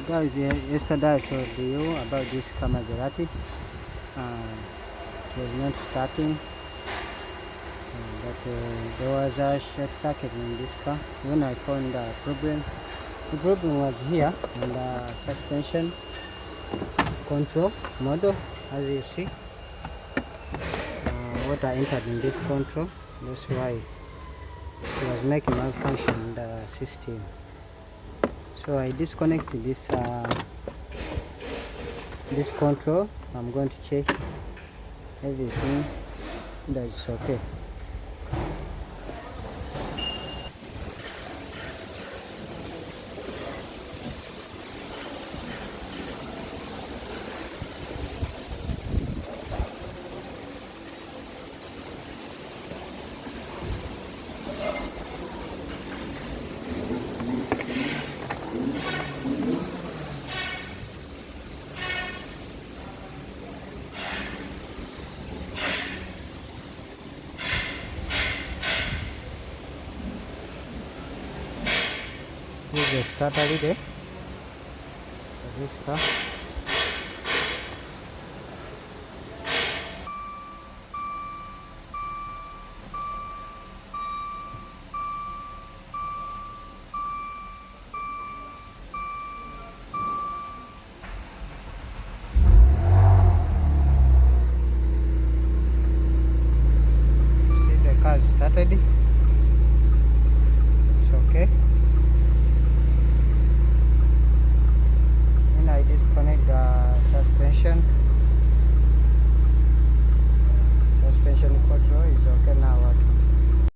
Guys, yesterday I told you about this car Maserati. It was not starting, but there was a short circuit in this car. When I found the problem was here in the suspension control model. As you see, water entered in this control. That's why it was making malfunction in the system. So I disconnected this control. I'm going to check everything that's okay. This is the starter there for this car.